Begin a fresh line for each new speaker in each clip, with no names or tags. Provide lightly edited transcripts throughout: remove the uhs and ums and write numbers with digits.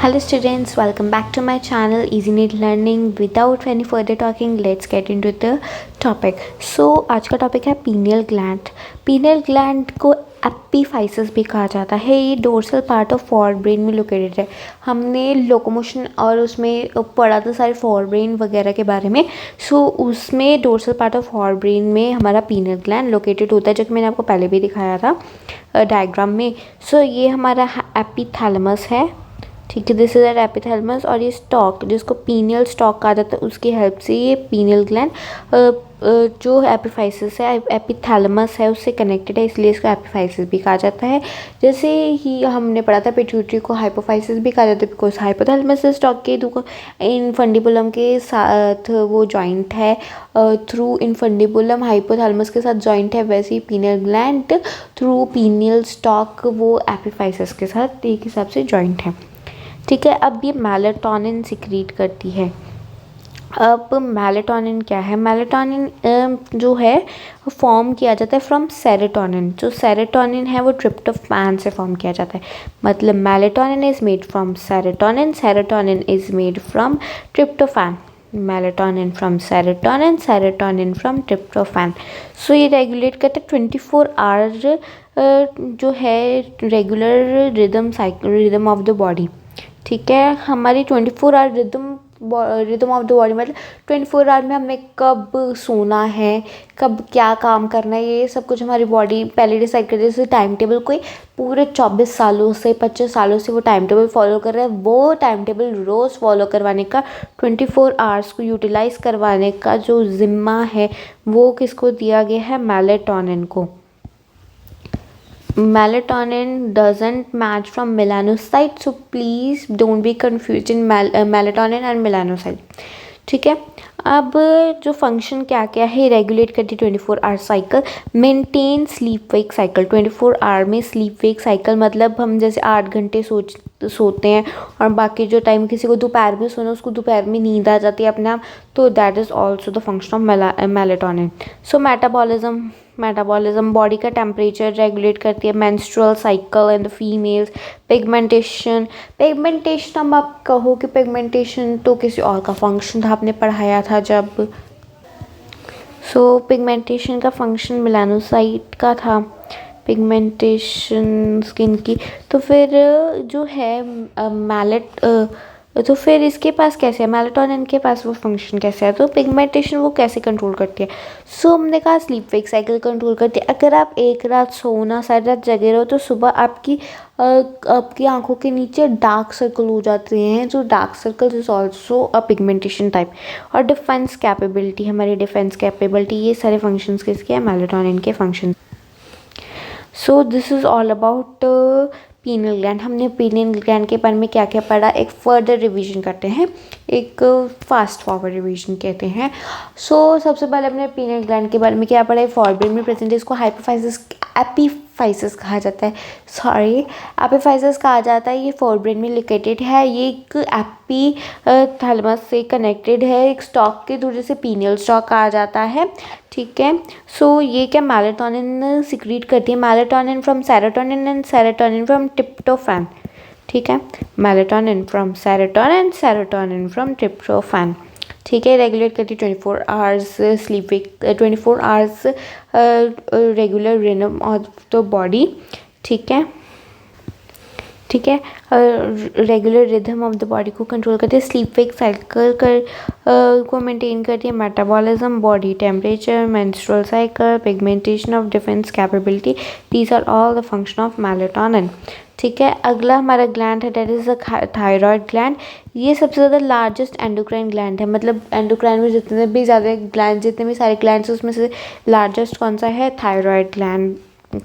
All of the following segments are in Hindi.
Hello students, welcome back to my channel Easy Need Learning. Without any further talking, let's get into the topic. So आज का टॉपिक है पीनियल ग्लैंड. पीनियल ग्लैंड को एपिफाइसिस भी कहा जाता है. ये dorsal part of for brain में लोकेटेड है. हमने लोकोमोशन और उसमें पढ़ा था सारे फॉर ब्रेन वगैरह के बारे में. सो उसमें dorsal part of for brain में हमारा पीनियल ग्लैंड लोकेटेड होता है, जो कि मैंने आपको पहले भी दिखाया था डायग्राम में. सो ये हमारा एपिथैलेमस है. ठीक है, दिस इज एट एपिथैलेमस. और ये स्टॉक जिसको पीनियल स्टॉक कहा जाता है, उसकी हेल्प से ये पीनियल ग्लैंड जो एपिफाइसिस है, एपिथैलेमस है, उससे कनेक्टेड है, इसलिए इसको एपिफाइसिस भी कहा जाता है. जैसे ही हमने पढ़ा था पिट्यूटरी को हाइपोफाइसिस भी कहा जाता है, बिकॉज हाइपोथैलेमस स्टॉक के इनफंडिबुलम के साथ वो जॉइंट है. थ्रू इनफंडिबुलम हाइपोथैलेमस के साथ जॉइंट है, वैसे ही pineal gland through pineal stalk वो एपिफाइसिस के साथ एक हिसाब से जॉइंट है. ठीक है, अब ये मेलाटोनिन सिक्रीट करती है. अब मेलाटोनिन क्या है? मेलाटोनिन जो है फॉर्म किया जाता है फ्रॉम सेरोटोनिन. जो सेरोटोनिन है वो ट्रिप्टोफैन से फॉर्म किया जाता है. मतलब melatonin is made from serotonin, serotonin is made from tryptophan. Melatonin from serotonin, serotonin from tryptophan. So ये रेगुलेट करते हैं 24 आवर जो है regular rhythm of the body. ठीक है, हमारी 24 hour rhythm of the body मतलब 24 आवर में हमें कब सोना है, कब क्या काम करना है, ये सब कुछ हमारी बॉडी पहले डिसाइड कर. जैसे टाइम टेबल कोई पूरे 24 सालों से 25 सालों से वो टाइम टेबल फॉलो कर रहा है, वो टाइम टेबल रोज़ फॉलो करवाने का, 24 आवर्स को यूटिलाइज करवाने का जो जिम्मा है वो किसको दिया गया है? मेलाटोनिन को. Melatonin doesn't match from melanocyte, so please don't be confused in melatonin and melanocyte. ठीक है, अब जो फंक्शन क्या क्या है, रेगुलेट करती 24 hour cycle, maintain sleep wake cycle. 24 hour में स्लीप वेक साइकिल मतलब हम जैसे 8 घंटे सोते हैं और बाकी जो टाइम किसी को दोपहर में सोना, उसको दोपहर में नींद आ जाती है अपने आप, तो that is also the function of melatonin. So metabolism body का टेम्परेचर रेगुलेट करती है. Menstrual cycle in the females. Pigmentation अब आप कहो कि पिगमेंटेशन तो किसी और का फंक्शन था, आपने पढ़ाया था जब. सो पिगमेंटेशन का फंक्शन मेलानोसाइट का था, पिगमेंटेशन स्किन की. तो फिर जो है तो फिर इसके पास कैसे है, मेलाटोनिन के पास वो फंक्शन कैसे है, तो पिगमेंटेशन वो कैसे कंट्रोल करती है? सो हमने कहा स्लीप वेक साइकिल कंट्रोल करती है. अगर आप एक रात सोना सारी रात जगे रहो तो सुबह आपकी आंखों के नीचे डार्क सर्कल हो जाते हैं. जो dark circle is also a pigmentation type. और डिफेंस कैपेबिलिटी, हमारी डिफेंस कैपेबिलिटी, ये सारे फंक्शंस किसके हैं? मेलाटोनिन के function. So this is all about pineal gland. हमने पीनियल ग्लैंड के बारे में क्या क्या पढ़ा, एक फर्दर रिवीजन करते हैं, एक फास्ट फॉरवर्ड रिवीजन कहते हैं. सो सबसे पहले हमने पीनियल ग्लैंड के बारे में क्या पढ़ा है? फॉरब्रेन में प्रेजेंट है, इसको हाइपोफाइसिस एपिफाइसिस कहा जाता है. एपिफाइसिस कहा जाता है. ये फॉरब्रेन में लोकेटेड है. ये एक एपिथैलेमस से कनेक्टेड है, एक स्टॉक के थ्रू, जिसे पीनियल स्टॉक कहा जाता है. ठीक है, सो ये क्या मेलाटोनिन सिक्रीट करती है? Melatonin from serotonin and serotonin from tryptophan. ठीक है, melatonin from serotonin, serotonin from tryptophan. ठीक है, रेगुलेट करती 24 hours sleep wake, 24 hours regular rhythm of the body. ठीक है, regular rhythm of the body को कंट्रोल करती है. स्लीप वेक साइकिल को मेंटेन करती है. Metabolism, body temperature, menstrual cycle, pigmentation of defence capability, these are all the function of melatonin. ठीक है, अगला हमारा ग्लैंड है, that is the thyroid gland. ये सबसे ज़्यादा लार्जेस्ट एंडोक्राइन ग्लैंड है. मतलब एंडोक्राइन में जितने भी ज़्यादा ग्लैंड, जितने भी सारे ग्लैंड्स, उसमें से लार्जेस्ट कौन सा है? Thyroid gland.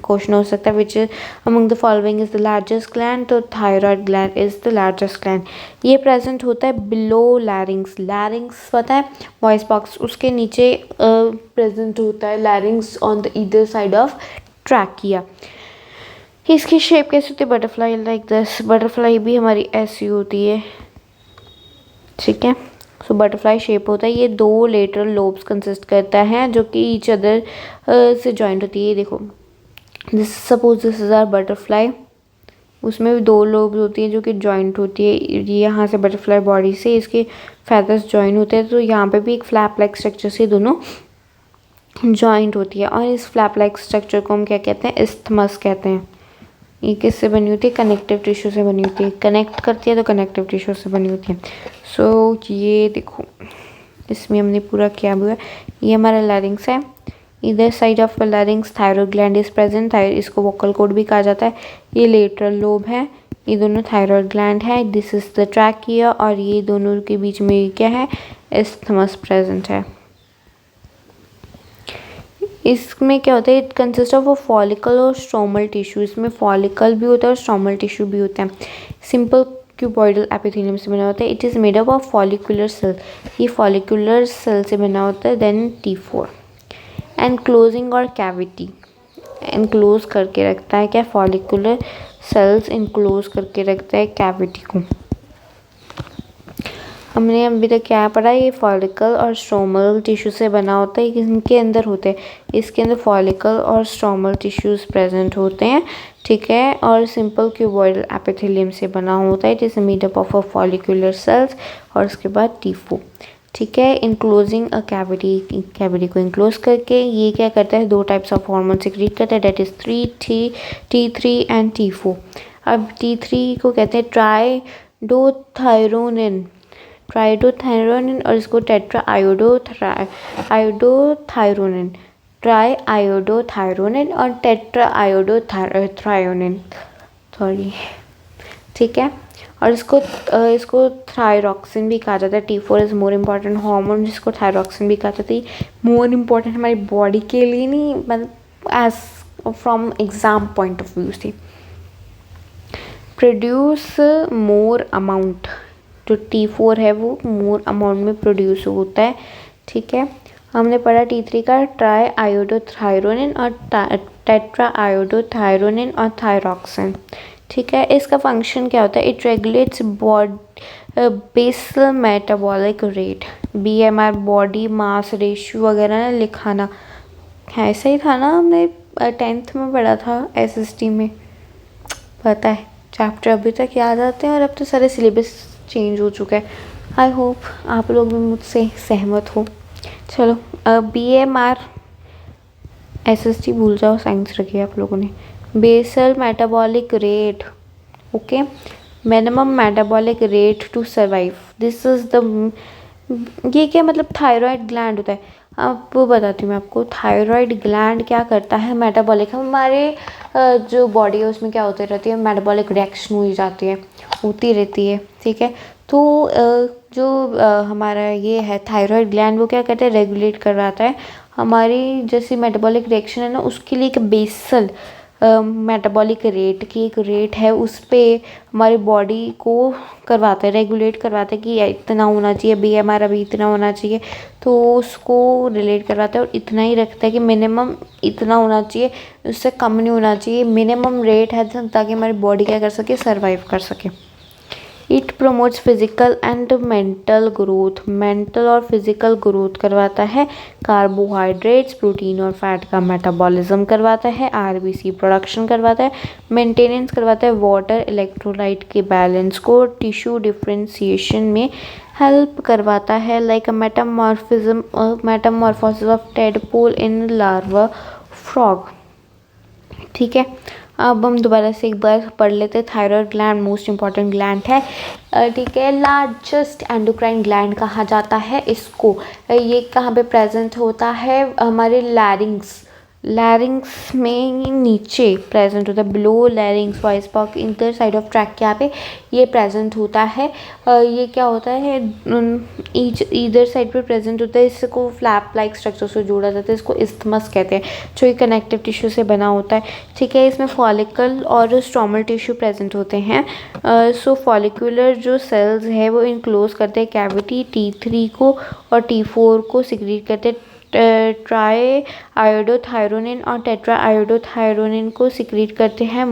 क्वेश्चन हो सकता है which among the following is the largest gland, तो thyroid gland is the largest gland. ये प्रेजेंट होता है बिलो लैरिंग्स. लैरिंग्स पता है, वॉइस बॉक्स, उसके नीचे प्रेजेंट होता है लैरिंग्स on the either side of trachea. इसकी शेप कैसी होती है? Butterfly like this. बटरफ्लाई भी हमारी ऐसी होती है. ठीक है, सो बटरफ्लाई शेप होता है. ये 2 लेटरल लोब्स कंसिस्ट करता है, जो कि ईच अदर से जॉइंट होती है. ये देखो, suppose this is our butterfly. उसमें भी 2 लोब्स होती हैं जो कि जॉइंट होती है। ये यहाँ से बटरफ्लाई बॉडी से इसके फेदर्स जॉइन होते हैं, तो यहाँ पे भी एक फ्लैप लाइक स्ट्रक्चर से दोनों जॉइंट होती है। और इस फ्लैप लाइक स्ट्रक्चर को हम क्या कहते हैं, इस्थमस कहते हैं। ये किससे बनी होती है, कनेक्टिव टिश्यू से बनी होती है। कनेक्ट करती है तो कनेक्टिव टिश्यू से बनी होती है। सो ये देखो, इसमें हमने पूरा किया हुआ है। ये हमारा लैरिंग्स है। इधर side of लैरिंग्स thyroid gland is present. इसको वोकल कॉर्ड भी कहा जाता है। ये लेटरल लोब है, ये दोनों थायरॉइड ग्लैंड है। दिस इज द ट्रैकिया, और ये दोनों के बीच में क्या है, इस्थमस प्रेजेंट है। इसमें क्या होता है, it consist of a follicle और स्ट्रोमल टिश्यू। इसमें फॉलिकल भी होता है और स्ट्रोमल टिश्यू भी होता है। सिंपल क्यूबॉइडल एपिथेलियम से बना होता है। It is made up of follicular cell. ये फॉलिकुलर सेल से बना होता है। देन T4 एनक्लोजिंग और कैविटी, एनक्लोज करके रखता है क्या, फॉलिकुलर सेल्स इनक्लोज करके रखता है कैविटी को। हमने अभी तक क्या पढ़ा, ये फॉलिकल और स्ट्रोमल टिश्यू से बना होता है। इनके अंदर होते हैं, इसके अंदर फॉलिकल और स्ट्रोमल टिश्यूज प्रेजेंट होते हैं, ठीक है। और सिंपल क्यूबॉइडल एपिथेलियम से बना होता है। It is made up of follicular cells, और उसके बाद T4, ठीक है। इनक्लोजिंग अ कैविटी, कैविटी को इनक्लोज करके ये क्या करता है, 2 टाइप्स ऑफ हार्मोन सिक्रीट करता है। That is T3 and T4। अब T3 को कहते हैं ट्राइडोथायरोनिन, और इसको टेट्रा आयोडोथायरोनिन, ट्राई आयोडोथायरोनिन और टेट्रा आयोडोथायरोनिन, सॉरी, ठीक है। और इसको थायरॉक्सिन भी कहा जाता है। T4 is more important hormone, जिसको थायरॉक्सिन भी कहा जाता है। मोर इम्पॉर्टेंट हमारी बॉडी के लिए नहीं, मतलब as from exam point of view से। प्रोड्यूस मोर अमाउंट, जो T4 है वो मोर अमाउंट में प्रोड्यूस होता है, ठीक है। हमने पढ़ा T3 का ट्राई आयोडोथायरोनिन और टेट्रा आयोडोथायरोनिन और थायरॉक्सिन, ठीक है। इसका फंक्शन क्या होता है, it regulates basal metabolic rate, BMR body mass ratio वगैरह ना लिखाना है, ऐसा ही था ना, हमने 10th में पढ़ा था SST में, पता है चैप्टर अभी तक याद आते हैं। और अब तो सारे सिलेबस चेंज हो चुका है। आई होप आप लोग भी मुझसे सहमत हो। चलो, BMR SST भूल जाओ, साइंस रखिए आप लोगों ने। Basal metabolic rate, okay, minimum metabolic rate to survive, this is the, ये क्या मतलब, थायराइड ग्लैंड होता है। अब वो बताती हूँ मैं आपको, थायराइड ग्लैंड क्या करता है, मेटाबॉलिक, हमारे जो बॉडी है उसमें क्या होती रहती है, मेटाबॉलिक रिएक्शन हुई जाती है, होती रहती है, ठीक है। तो जो हमारा ये है थायराइड ग्लैंड, वो क्या करता है, रेगुलेट करवाता है हमारी जैसी मेटाबॉलिक रिएक्शन है ना, उसके लिए एक बेसल मेटाबॉलिक रेट की एक रेट है, उस पर हमारी बॉडी को करवाता है, रेगुलेट करवाता है कि इतना होना चाहिए, BMR अभी इतना होना चाहिए, तो उसको रिलेट करवाता है और इतना ही रखता है कि मिनिमम इतना होना चाहिए, उससे कम नहीं होना चाहिए, मिनिमम रेट है, ताकि हमारी बॉडी क्या कर सके, सर्वाइव कर सके। It promotes physical and mental growth, mental और फिजिकल ग्रोथ करवाता है। कार्बोहाइड्रेट्स, प्रोटीन और फैट का मेटाबॉलिज्म करवाता है। RBC प्रोडक्शन करवाता है। मेंटेनेंस करवाता है वाटर इलेक्ट्रोलाइट के बैलेंस को। टिश्यू डिफ्रेंशिएशन में हेल्प करवाता है, like Metamorphosis of tadpole in larva frog, ठीक है। अब हम दोबारा से एक बार पढ़ लेते हैं। Thyroid gland most important gland है, ठीक है। लार्जेस्ट एंडोक्राइन ग्लैंड कहा जाता है इसको। ये कहाँ पे प्रेजेंट होता है, हमारे लैरिंग्स में नीचे प्रेजेंट होता है, बिलो लैरिंग्स, वॉइस बॉक्स, इधर साइड ऑफ ट्रैकिया पे ये प्रेजेंट होता है। ये क्या होता है, इधर साइड पे प्रेजेंट होता है, इसको फ्लैप लाइक स्ट्रक्चर से जोड़ा जाता है, इसको इस्थमस कहते हैं, जो ये कनेक्टिव टिश्यू से बना होता है, ठीक है। इसमें फॉलिकल और स्ट्रोमल टिश्यू प्रेजेंट होते हैं। सो फॉलिकुलर जो सेल्स है वो इनक्लोज करते हैं कैविटी, T3 को और T4 को सिक्रीट करते हैं। ट्राई आयोडोथायरोनिन और टेट्रा आयोडोथायरोनिन को सिक्रीट करते हैं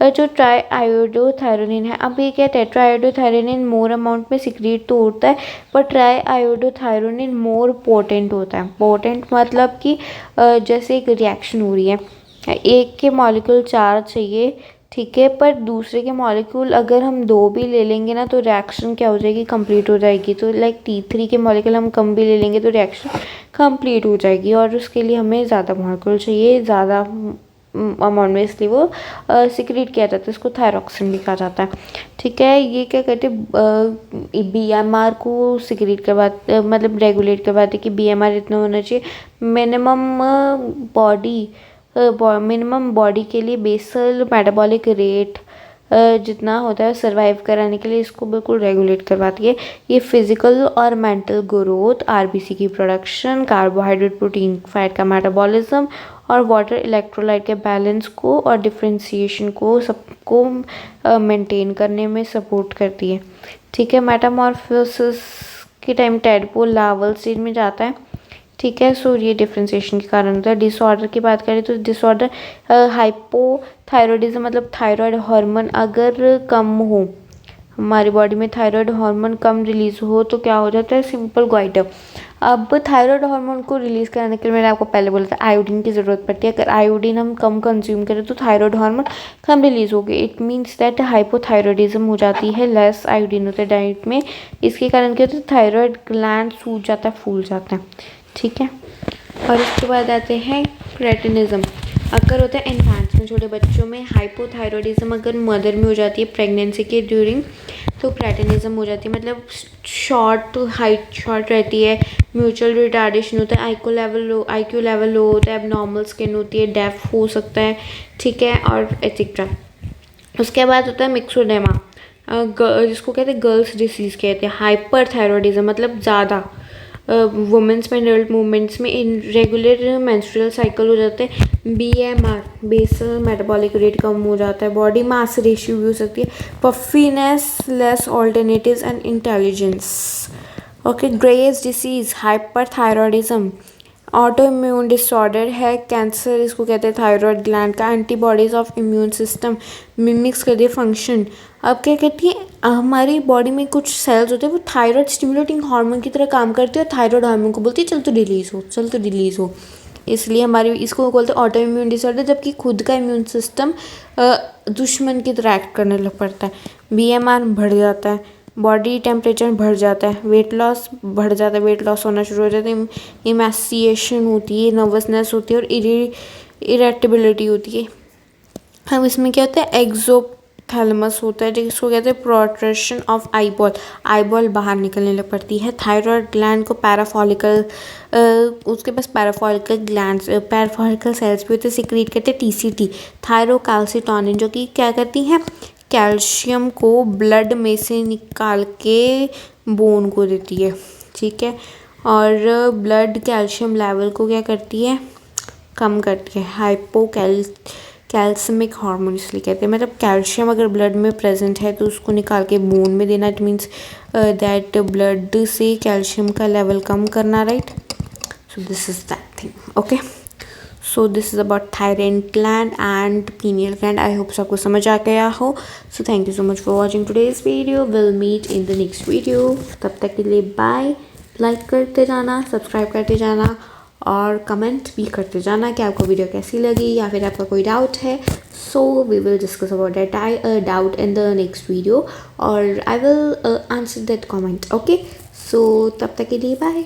जो ट्राई आयोडोथायरोनिन है। अब ये क्या, टेट्रा आयोडोथायरोनिन मोर अमाउंट में सिक्रीट तो होता है, पर ट्राई आयोडोथायरोनिन मोर पोटेंट होता है। पोटेंट मतलब कि जैसे एक रिएक्शन हो रही है, एक के मॉलिक्यूल चार्ज चाहिए ठीक है, पर दूसरे के मॉलिक्यूल अगर हम 2 भी ले लेंगे ना तो रिएक्शन क्या हो जाएगी, कंप्लीट हो जाएगी। तो लाइक T3 के मॉलिक्यूल हम कम भी ले लेंगे तो रिएक्शन कंप्लीट हो जाएगी, और उसके लिए हमें ज़्यादा मॉलिक्यूल चाहिए, ज़्यादा अमाउंट में, इसलिए वो सिक्रीट किया जाता है, इसको थायरॉक्सिन भी कहा जाता है। ठीक है, ये क्या कहते हैं, BMR को सिक्रीट करवाते, मतलब रेगुलेट करवाते कि BMR इतना होना चाहिए मिनिमम बॉडी के लिए। बेसल मेटाबॉलिक रेट जितना होता है सर्वाइव कराने के लिए, इसको बिल्कुल रेगुलेट करवाती है। ये फिजिकल और मेंटल ग्रोथ, RBC की प्रोडक्शन, कार्बोहाइड्रेट, प्रोटीन, फैट का मेटाबॉलिज्म और वाटर इलेक्ट्रोलाइट के बैलेंस को और डिफ्रेंशिएशन को सबको मेंटेन करने में सपोर्ट करती है। ठीक है, मेटामॉर्फोसिस के टाइम टैडपोल लार्वल स्टेज में जाता है। ठीक है, सो ये डिफ्रेंशिएशन के कारण होता है। डिसऑर्डर की बात करें तो डिसऑर्डर हाइपोथायरॉयडिज्म, मतलब थायराइड हार्मोन अगर कम हो, हमारी बॉडी में थायराइड हार्मोन कम रिलीज हो तो क्या हो जाता है, सिंपल गोइटर। अब थायराइड हार्मोन को रिलीज कराने के लिए मैंने आपको पहले बोला था आयोडीन की ज़रूरत पड़ती है। अगर आयोडीन हम कम कंज्यूम करें तो थायराइड हार्मोन कम रिलीज होगी। इट मीन्स दैट हाइपोथायरॉयडिज्म हो जाती है, लेस आयोडीन होता है डाइट में। इसके कारण क्या होता है, थायराइड ग्लैंड सूज जाता है, फूल जाता है। ठीक है, और इसके बाद आते हैं क्रेटिनिज्म। अगर होता है इन्फेंट्स में, छोटे बच्चों में हाइपोथायरॉयडिज्म अगर मदर में हो जाती है प्रेगनेंसी के ड्यूरिंग, तो क्रेटिनिज्म हो जाती है, मतलब हाइट शॉर्ट रहती है, म्यूचुअल रिटार्डेशन होता है, IQ लेवल लो होता है, एबनॉर्मल स्किन होती है, डेफ हो सकता है। ठीक है, और एटसेट्रा। उसके बाद होता है मिक्सोडेमा, जिसको कहते हैं गर्ल्स डिसीज़ कहते हैं। हाइपरथायरॉयडिज्म मतलब ज़्यादा वुमेंस में एडल्ट मूवमेंट्स में इरेगुलर मेंस्ट्रुअल साइकिल हो जाते हैं। BMR बेसल मेटाबॉलिक रेट कम हो जाता है। बॉडी मास रेशियो भी हो सकती है। Puffiness, less alternatives and intelligence. Okay, Graves disease, hyperthyroidism, auto immune disorder है, कैंसर इसको कहते हैं थायराइड ग्लैंड का। Antibodies of immune system mimics कर दे फंक्शन। अब क्या कहती है, हमारी बॉडी में कुछ सेल्स होते हैं वो थायराइड स्टिमुलेटिंग हार्मोन की तरह काम करते हैं, थायराइड हार्मोन को बोलती है चल तो रिलीज हो, चल तो रिलीज हो। इसलिए हमारी इसको बोलते हैं ऑटो इम्यून डिसऑर्डर, जबकि खुद का इम्यून सिस्टम दुश्मन की तरह एक्ट करने लग पड़ता है। BMR बढ़ जाता है, बॉडी टेम्परेचर बढ़ जाता है, वेट लॉस बढ़ जाता है, वेट लॉस होना शुरू हो जाता है, इमैसिएशन होती है, नर्वसनेस होती है और इरेटेबिलिटी होती है। अब इसमें क्या होता है, एक्सोथैलेमस होता है जिसको कहते हैं प्रोट्रैक्शन ऑफ आईबॉल बाहर निकलने लग पड़ती है। थायराइड ग्लैंड को पैराफॉलिकल, उसके पास पैराफॉलिकल सेल्स भी होते हैं, सिक्रीट करते हैं TCT, थायरोकैल्सिटोनिन, जो कि क्या करती हैं, कैल्शियम को ब्लड में से निकाल के बोन को देती है। ठीक है, और ब्लड कैल्शियम लेवल को क्या करती है, कम करती है। कैल्शियमिक हार्मोन इसलिए कहते हैं, मतलब कैल्शियम अगर ब्लड में प्रेजेंट है तो उसको निकाल के बोन में देना। इट मीन्स दैट ब्लड से कैल्शियम का लेवल कम करना, right. So this is that thing. Okay, so this is about thyroid gland and pineal gland. I hope सबको समझ आ गया हो। सो thank you so much for watching today's video. Will meet in the next video. तब तक के लिए बाय। लाइक करते जाना, सब्सक्राइब करते जाना और कमेंट भी करते जाना कि आपको वीडियो कैसी लगी या फिर आपका कोई डाउट है। So we will discuss about that doubt in the next video और I will answer that comment. Okay, so तब तक के लिए बाय।